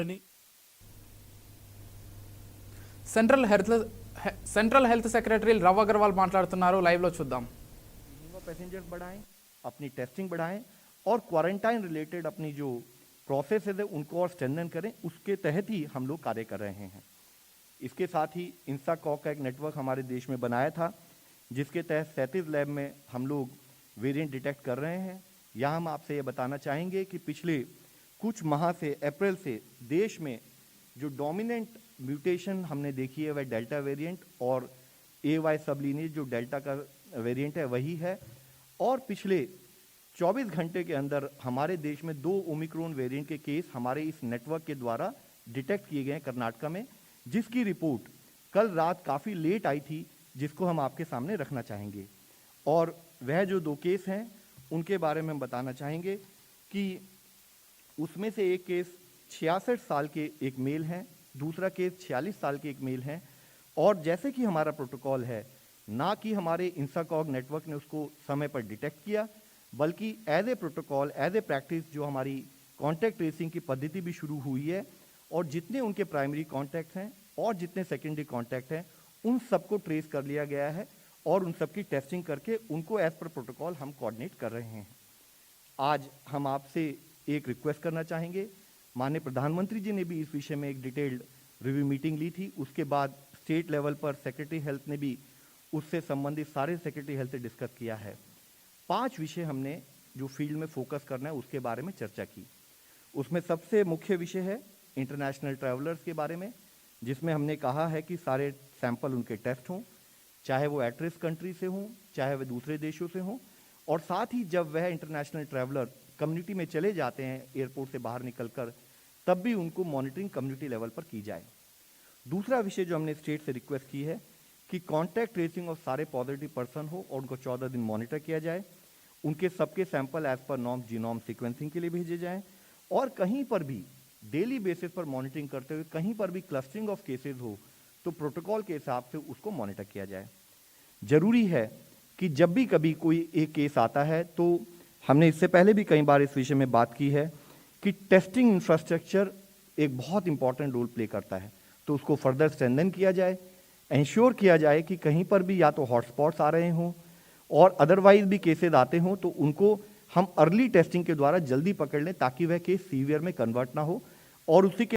అని central health secretary రవ్ అగర్వాల్ మాట్లాడుతున్నారు. Live లో చూద్దాం. पैसेंजर्स बढ़ाएं, अपनी टेस्टिंग बढ़ाएं और क्वारंटाइन रिलेटेड अपनी जो प्रोसेस है उनको और स्ट्रेंथन करें. उसके तहत ही हम लोग कार्य कर रहे हैं. इसके साथ ही इंसाकॉक का एक नेटवर्क हमारे देश में बनाया था, जिसके तहत 37 लैब में हम लोग वेरिएंट डिटेक्ट कर रहे हैं. यहाँ हम आपसे ये बताना चाहेंगे कि पिछले कुछ माह से, अप्रैल से देश में जो डोमिनेंट म्यूटेशन हमने देखी है वह डेल्टा वेरिएंट और AY सबलिनेज जो डेल्टा का वेरिएंट है वही है. और पिछले 24 घंटे के अंदर हमारे देश में 2 ओमिक्रॉन वेरिएंट के केस हमारे इस नेटवर्क के द्वारा डिटेक्ट किए गए हैं कर्नाटका में, जिसकी रिपोर्ट कल रात काफ़ी लेट आई थी, जिसको हम आपके सामने रखना चाहेंगे. और वह जो 2 केस हैं उनके बारे में हम बताना चाहेंगे कि उसमें से एक केस 66 साल के एक मेल हैं, दूसरा केस 46 साल के एक मेल हैं. और जैसे कि हमारा प्रोटोकॉल है, ना कि हमारे इंसाकॉग नेटवर्क ने उसको समय पर डिटेक्ट किया, बल्कि as a protocol, as a practice जो हमारी कॉन्टैक्ट ट्रेसिंग की पद्धति भी शुरू हुई है, और जितने उनके प्राइमरी कॉन्टैक्ट हैं और जितने सेकेंडरी कॉन्टैक्ट हैं उन सबको ट्रेस कर लिया गया है और उन सबकी टेस्टिंग करके उनको एज पर प्रोटोकॉल हम कोऑर्डिनेट कर रहे हैं. आज हम आपसे एक रिक्वेस्ट करना चाहेंगे. माननीय प्रधानमंत्री जी ने भी इस विषय में एक डिटेल्ड रिव्यू मीटिंग ली थी. उसके बाद स्टेट लेवल पर सेक्रेटरी हेल्थ ने भी उससे संबंधित सारे सेक्रेटरी हेल्थ से डिस्कस किया है. 5 विषय हमने जो फील्ड में फोकस करना है उसके बारे में चर्चा की. उसमें सबसे मुख्य विषय है इंटरनेशनल ट्रैवलर्स के बारे में, जिसमें हमने कहा है कि सारे सैंपल उनके टेस्ट हों, चाहे वो एट रिस्क कंट्री से हों, चाहे वह दूसरे देशों से हों. और साथ ही जब वह इंटरनेशनल ट्रैवलर कम्युनिटी में चले जाते हैं एयरपोर्ट से बाहर निकलकर, तब भी उनको मॉनिटरिंग कम्युनिटी लेवल पर की जाए. दूसरा विषय जो हमने स्टेट से रिक्वेस्ट की है कि कॉन्टैक्ट ट्रेसिंग और सारे पॉजिटिव पर्सन हो और उनको 14 दिन मॉनिटर किया जाए. उनके सबके sample as per norm genome sequencing के लिए भेजे जाएं. और कहीं पर भी डेली बेसिस पर मॉनिटरिंग करते हुए कहीं पर भी क्लस्टरिंग ऑफ केसेस हो तो प्रोटोकॉल के हिसाब से उसको मॉनिटर किया जाए. जरूरी है कि जब भी कभी कोई एक केस आता है, तो हमने इससे पहले भी कई बार इस विषय में बात की है कि टेस्टिंग इंफ्रास्ट्रक्चर एक बहुत इंपॉर्टेंट रोल प्ले करता है, तो उसको फर्दर स्ट्रेंथन किया जाए. इंश्योर किया जाए कि कहीं पर भी या तो हॉटस्पॉट्स आ रहे हों और अदरवाइज भी केसेस आते हों तो उनको हम अर्ली टेस्टिंग के द्वारा जल्दी पकड़ लें, ताकि वह केस सीवियर में कन्वर्ट ना हो और उसी के